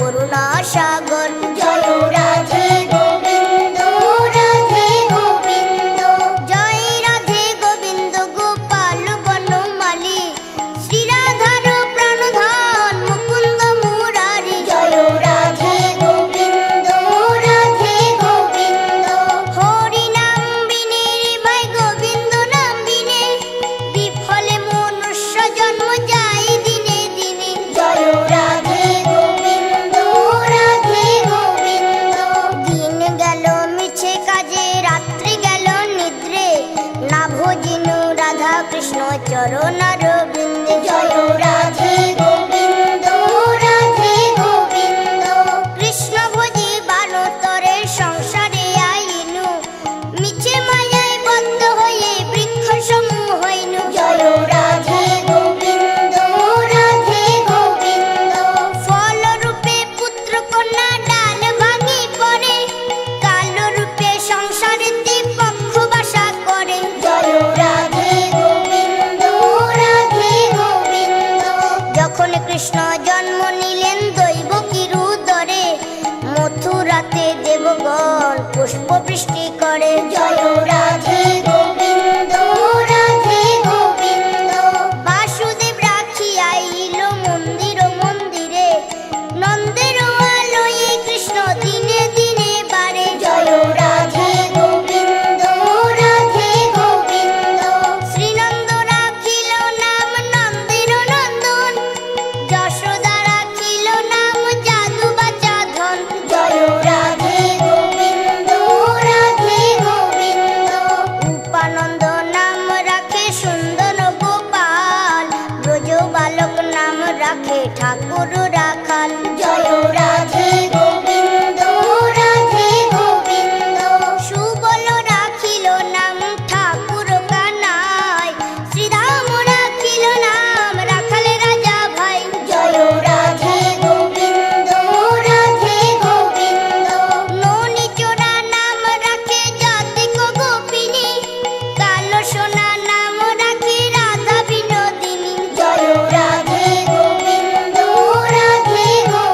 করুণা সাগর জয় রাধে গোবিন্দ রাধে গোবিন্দ জয় রাধে গোবিন্দ গোপাল বনমালী শ্রী রাধার প্রাণধন মুকুন্দ মুরারি জয় রাধে গোবিন্দ রাধে গোবিন্দ হরি নাম বিনে ভাই গোবিন্দ নাম বিনে বিফলে মনুষ্য জন্ম যায় দিনে দিনে জয় রাধে কৃষ্ণ চরণার বৃন্দে জয় রাধে গোবিন্দ রাধে গোবিন্দ কৃষ্ণ ভজি বানতরের সংসারে আইনু মিছে মায়ায় বদ্ধ হয়ে বৃক্ষ সমূহ হইনু জয় রাধে গোবিন্দ রাধে গোবিন্দ ফল রূপে পুত্র কন্যা ডাল ভাঙি পড়ে কাল রূপে সংসারেতে পক্ষ বাসা করে জয় রাধে কৃষ্ণ জন্ম নিলেন দৈবকীর উদরে মথুরাতে দেবগণ পুষ্প বৃষ্টি করে জয় রাধে গোবিন্দ রাধে গোবিন্দ বাসুদেব রাখি আইল মন্দির মন্দিরে নন্দের আলোয়ে কৃষ্ণ দিনে দিনে বাড়ে জয় রাধে গোবিন্দ রাধে গোবিন্দ শ্রীনন্দ রাখিল নাম নন্দের নন্দন যশোদা রাখিল নাম জাদু বাচা ধন জয় রাধে গোবিন্দ রাধে গোবিন্দ উপানন্দ নাম রাখে সুন্দর গোপাল ব্রজ বালক নাম রাখে ঠাকুর রাখাল জয় রাধে গোবিন্দ রাধে গোবিন্দ সুবল রাখিল নাম ঠাকুর কানাই শ্রীরাম রাখিল নাম রাখালে রাজা ভাই জয় রাধে গোবিন্দ রাধে গোবিন্দ ননি চোরা নাম রাখে জাতিক গোপিনী কালো সোনা নাম রাখে রাধা বিনোদিনী জয় রাধে গোবিন্দ রাধে গোবিন্দ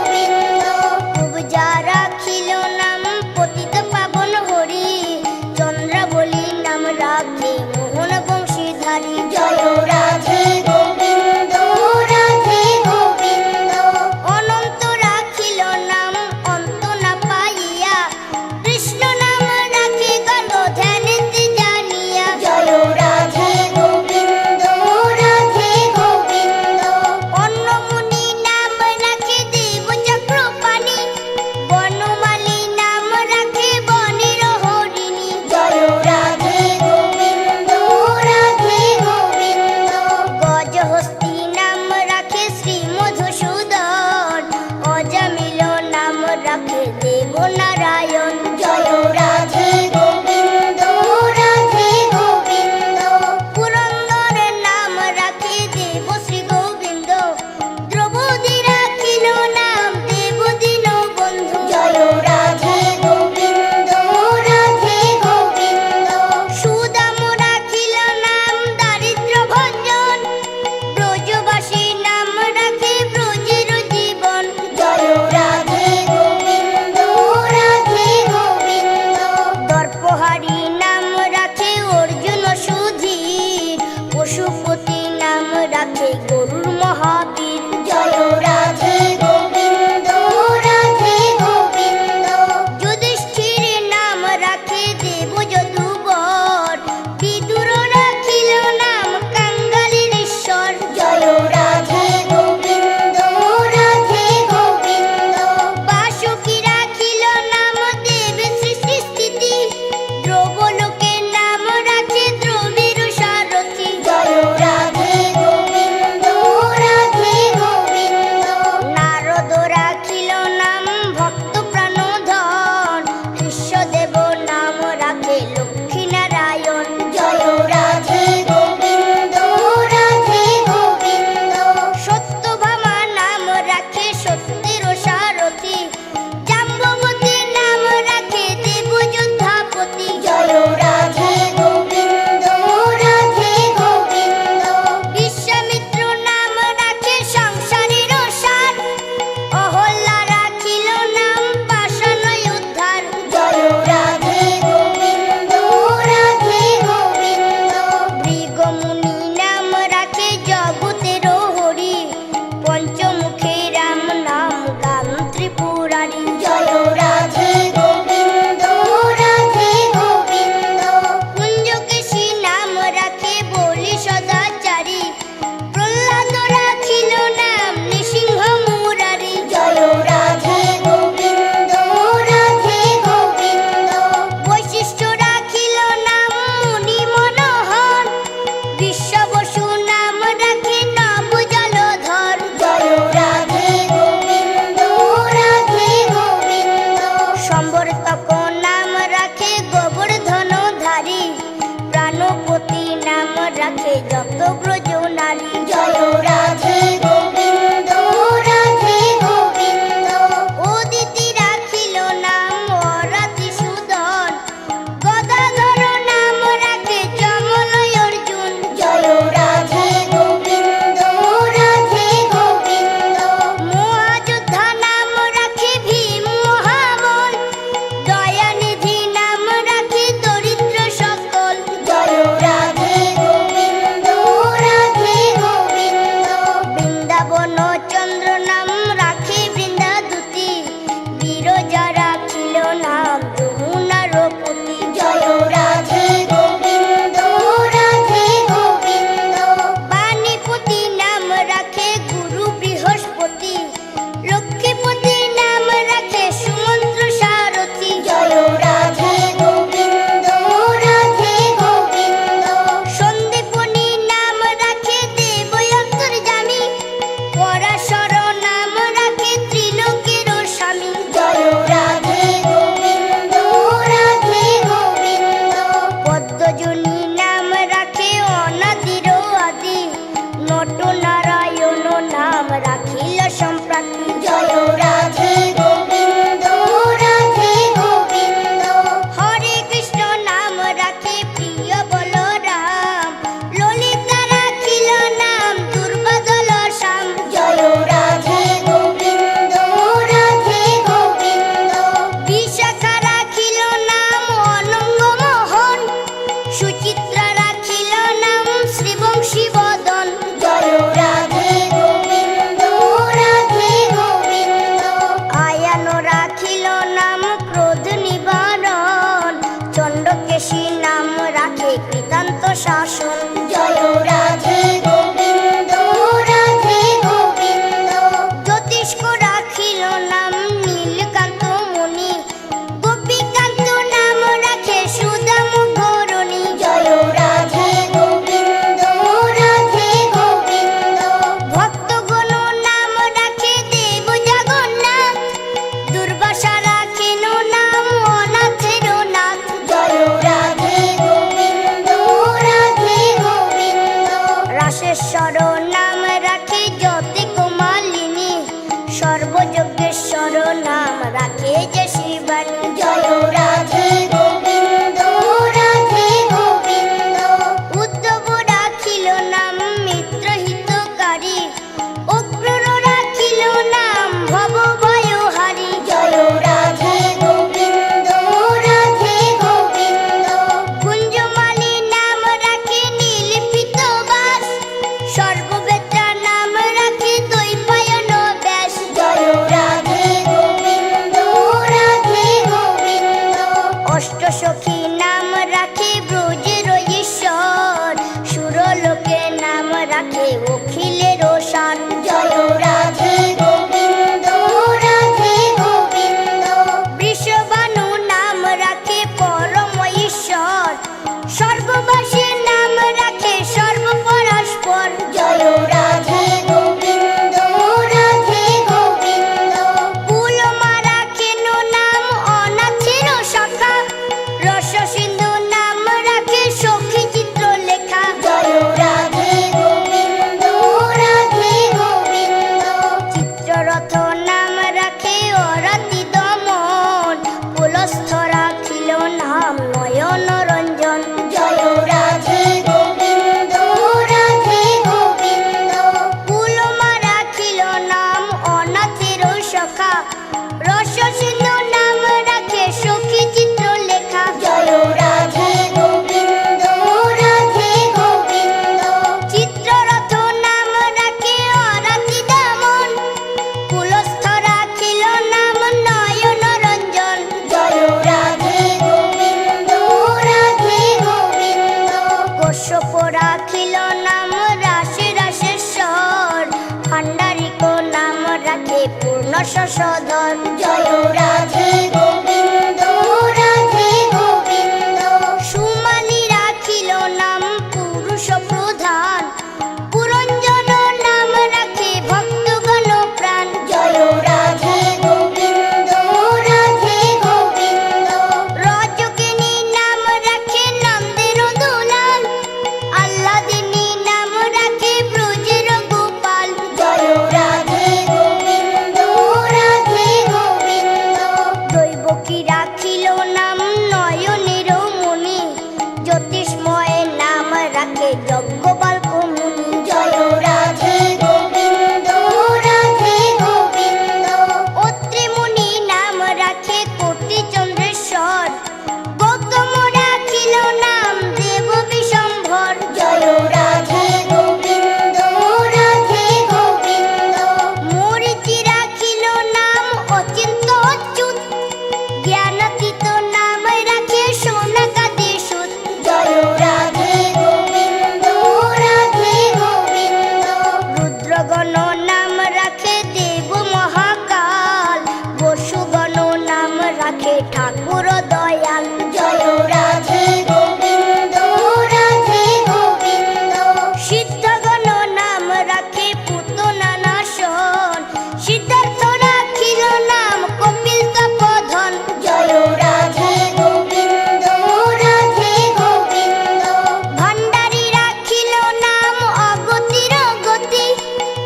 শশধর। জয় রাধে গোবিন্দ রাধে গোবিন্দ। সুমালি রাখিল নাম পুরুষ প্রধান, পুরঞ্জন নাম রাখে ভক্তগণ প্রাণ। জয় রাধে গোবিন্দ রাধে গোবিন্দ। রজকিনী নাম রাখে নন্দের দুলাল, আল্লাদিনী নাম রাখে ব্রজের গোপাল। জয় রাধে গোবিন্দ রাধে গোবিন্দ। দৈবকী রাখিল নাম নয়নের মণি, জ্যোতিষ্ময় নাম রাখে যজ্ঞবাল্ক মুনি। জয় রাধে গোবিন্দ রাধে গোবিন্দ। অত্রি মুনি নাম রাখে কোটি চন্দ্রেশ্বর, গৌতম রাখিল নাম দেব বিশম্ভর। জয় রাধে গোবিন্দ রাধে গোবিন্দ। মরীচি রাখিল নাম অচিন্ত অচ্যুত, জ্ঞানাতীত নাম রাখে সোনাকাদি সুত। জয় রাধে গোবিন্দ রাধে গোবিন্দ। রুদ্রগণ নাম রাখে দেব মহাকাল, বসুগণ নাম রাখে ঠাকুর দয়াল। জয় রাধে গোবিন্দ রাধে গোবিন্দ। সিদ্ধগণ নাম রাখে পুতনা নাশন, সিদ্ধার্থ রাখিল নাম কপিল তপোধন। জয় রাধে গোবিন্দ রাধে গোবিন্দ। ভান্ডারী রাখিল নাম অগতির গতি,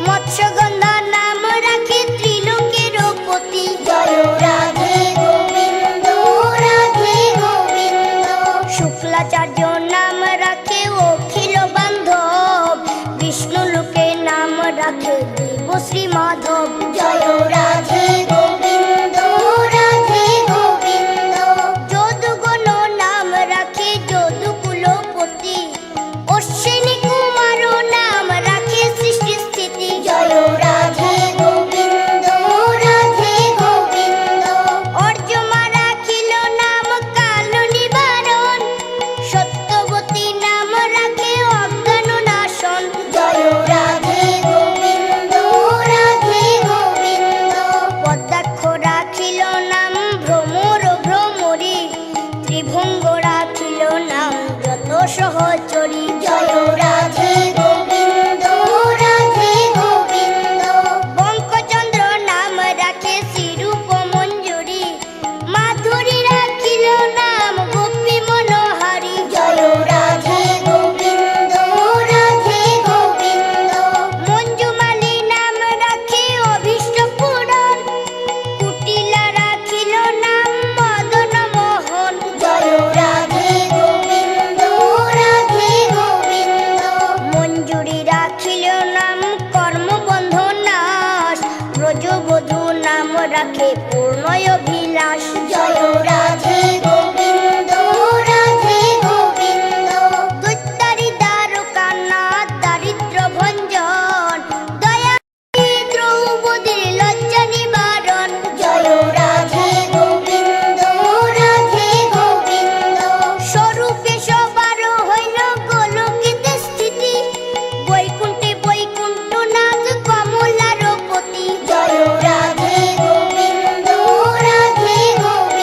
মৎস্যগন্ধা নাম রাখে ত্রিলোকের পতি। জয় রাধে গোবিন্দ রাধে গোবিন্দ। শুক্লাচার্য নাম রাখে অখিল বান্ধব, বিষ্ণু লোকে নাম রাখে দেব শ্রী মাধব। জয় রাধে গোবিন্দ রাধে গোবিন্দ। যদুগণ নাম রাখে যদুকুলপতি, অশ্বিনী কুমার নাম রাখে সৃষ্টি স্থিতি। জয় রাধে গোবিন্দ রাধে গোবিন্দ। অর্যমা রাখিল নাম কাল নিবারণ, সত্যবতী নাম রাখে অজ্ঞান নাশন। জয় রাধে গোবিন্দ রাধে গোবিন্দ। পদ্মাক্ষ রাখিল নাম ভ্রমর ভ্রমরী, ত্রিভঙ্গ রাখিল নাম যত সহচরী। জয় রাধে গোবিন্দ রাধে গোবিন্দ। বঙ্কচন্দ্র নাম রাখে শ্রীরূপ মঞ্জুরি, মাধুরী রাখিল নাম গোপী মনোহারী। জয় রাধে গোবিন্দ রাধে গোবিন্দ। মঞ্জুমালী নাম রাখে অভীষ্ট পূরণ, কুটিলা রাখিল নাম মদন মোহন। জয় রাধে গোবিন্দ রাধে গোবিন্দ। মঞ্জুরি রাখিল নাম কর্মবন্ধ নাশ, ব্রজবধূ নাম রাখে পূর্ণয় অভিলাষ। জয় রাধে গোবিন্দ রাধে গোবিন্দ। দৈত্যারি দ্বারকানাথ দারিদ্র ভঞ্জন, দয়া দ্রৌপদীর লজ্জা নিবারণ। জয় রাধে গোবিন্দ রাধে গোবিন্দ। স্বরূপে সবার হইল গোলকেতে স্থিতি, বৈকুণ্ঠে বৈকুণ্ঠনাথ কমলার পতি। জয় রাধে গোবিন্দ রাধে গোবিন্দ।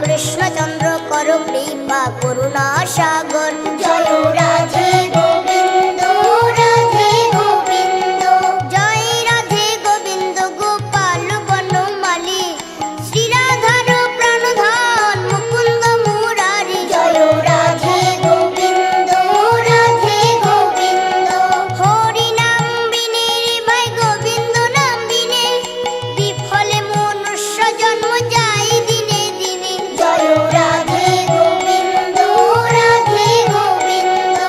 কৃষ্ণচন্দ্র কর কৃপা করুণা সাগর জয় রাধে গোবিন্দ রাধে গোবিন্দ জয় রাধে গোবিন্দ গোপাল বনমালী শ্রীরাধার প্রাণধন মুকুন্দ মুরারি জয় রাধে গোবিন্দ রাধে গোবিন্দ হরি নাম বিনে রে ভাই গোবিন্দ নাম বিনে বিফলে মনুষ্য জন্ম যায় দিনে দিনে জয় রাধে গোবিন্দ রাধে গোবিন্দ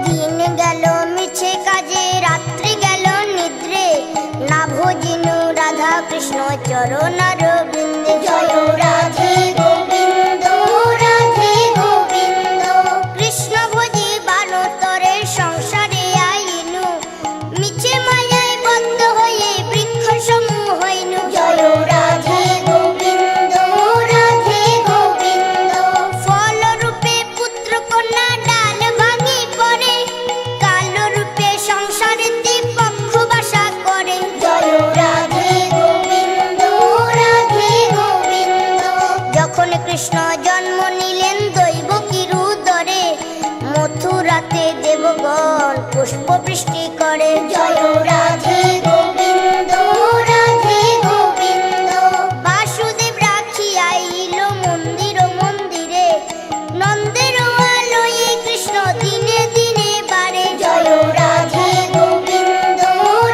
দিন গেল মিছে কাজে রাত্রি গেল নিদ্রে না ভজিনু রাধা কৃষ্ণ চরণার বৃন্দে জয় রাধে গোবিন্দ রাধে গোবিন্দ কৃষ্ণ ভজি বানতরে সংসারে আইনু মিছে মায়ায় বদ্ধ হয়ে বৃক্ষ সমূহ হইনু জয় রাধে গোবিন্দ রাধে গোবিন্দ ফল রূপে পুত্র কন্যা ডাল ভাঙি পড়ে কাল রূপে সংসারেতে পক্ষ বাসা করে জয় রাধে গোবিন্দ রাধে গোবিন্দ যখন কৃষ্ণ জন্ম নিলেন দৈবকীর উদরে মথুরাতে দেবগণ পুষ্প বৃষ্টি করে জয় রাধে গোবিন্দ রাধে গোবিন্দ বাসুদেব রাখি আইল মন্দির মন্দিরে নন্দের আলোয়ে কৃষ্ণ দিনে দিনে বাড়ে জয় রাধে গোবিন্দ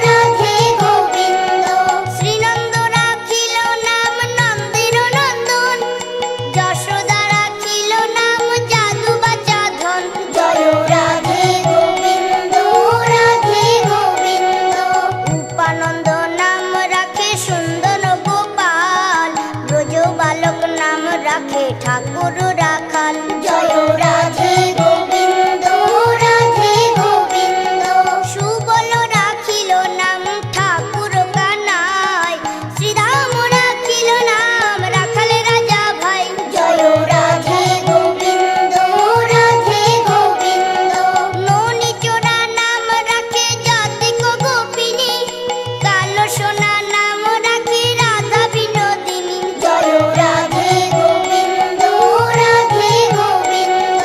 রাধে গোবিন্দ শ্রীনন্দ রাখিল নাম নন্দের নন্দন যশোদা রাখিল নাম জাদু বাচা ধন জয় রাধে গোবিন্দ রাধে গোবিন্দ উপানন্দ নাম রাখে সুন্দর গোপাল ব্রজ বালক নাম রাখে ঠাকুর রাখাল জয় রাধে গোবিন্দ রাধে গোবিন্দ সুবল রাখিল নাম ঠাকুর কানাই শ্রীরাম রাখিল নাম রাখালে রাজা ভাই জয় রাধে গোবিন্দ রাধে গোবিন্দ ননি চোরা নাম রাখে জাতিক গোপিনী কালো সোনা নাম রাখে রাধা বিনোদিনী জয় রাধে গোবিন্দ রাধে গোবিন্দ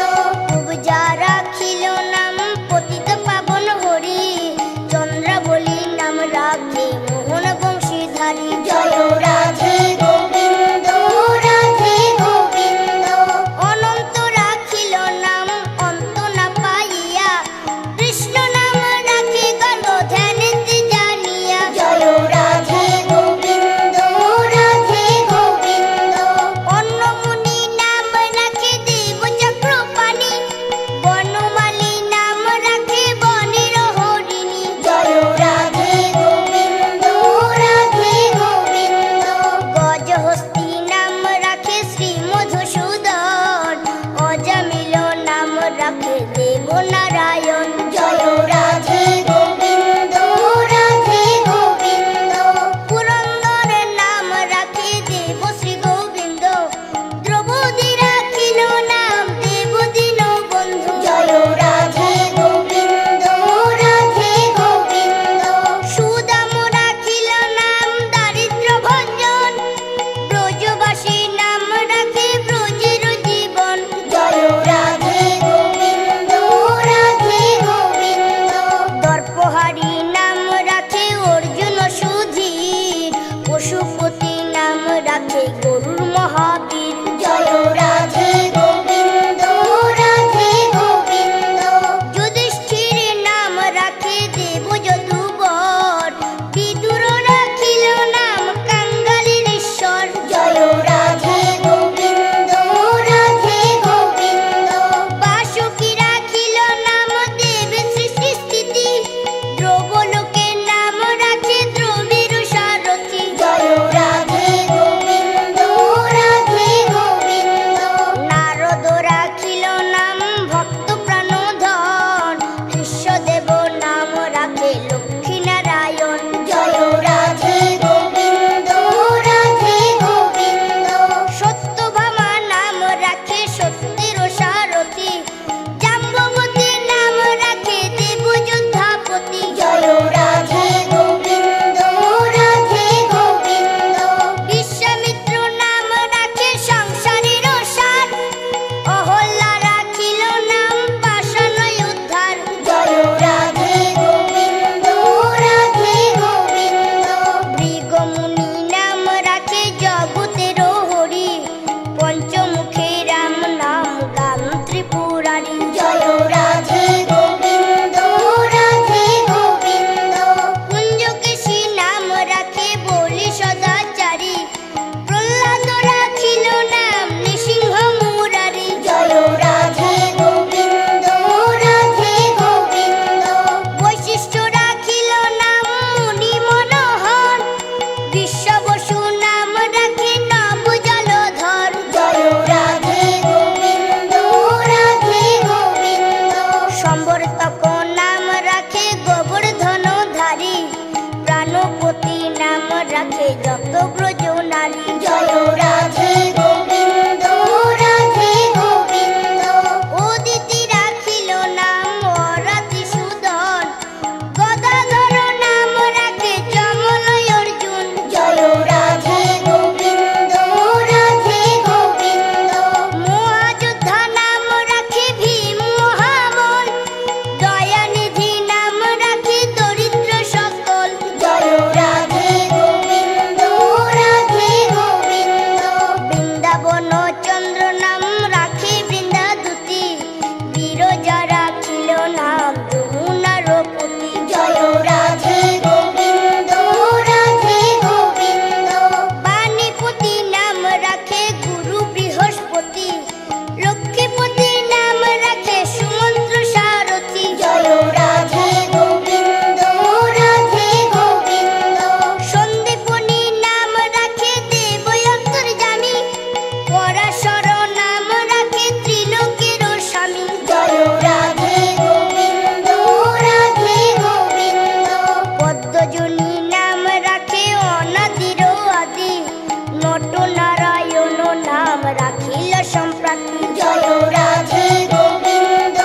রাখি। জয় রাধে গোবিন্দ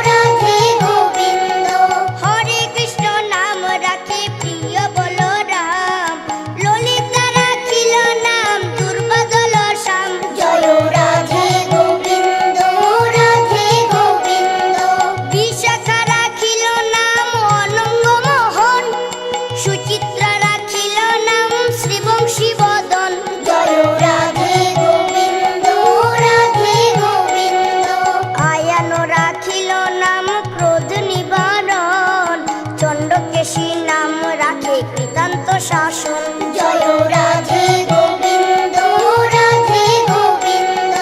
রাধে গোবিন্দ। হরে কৃষ্ণ নাম রাখে প্রিয় বলরাম, ললিতা রাখিল নাম দুর্বাদল শ্যাম। জয় রাধে গোবিন্দ রাধে গোবিন্দ। বিশাখা রাখিল নাম অনঙ্গ মোহন, সুচিত্রা রাখিল নাম শ্রীবংশী বদন। জয় রাধে গোবিন্দ রাধে গোবিন্দ। আয়ান রাখিল নাম ক্রোধ নিবারণ, চণ্ডকেশী নাম রাখে কৃতান্ত শাসন। জয় রাধে গোবিন্দ রাধে গোবিন্দ।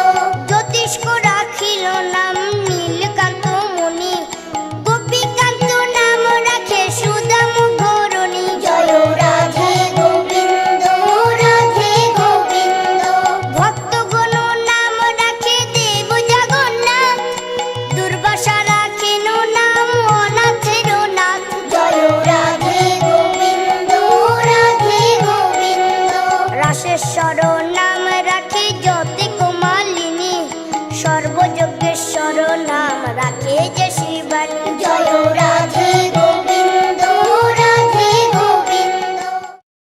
জ্যোতিষ্ক রাখিল নাম নীলকান্ত মুনি, গোপীকান্ত নাম রাখে সুদাম ঘরণী। জয় রাধে গোবিন্দ রাধে গোবিন্দ। ভক্তগণ নাম রাখে দেব জগন্নাথ, দুর্বাসা রাখেন নাম অনাথের নাথ। জয় রাধে গোবিন্দ রাধে গোবিন্দ। রাসেশ্বর নাম রাখে জ্যোতি কুমালিনী, সর্বযজ্ঞেশ্বর নাম রাখে যে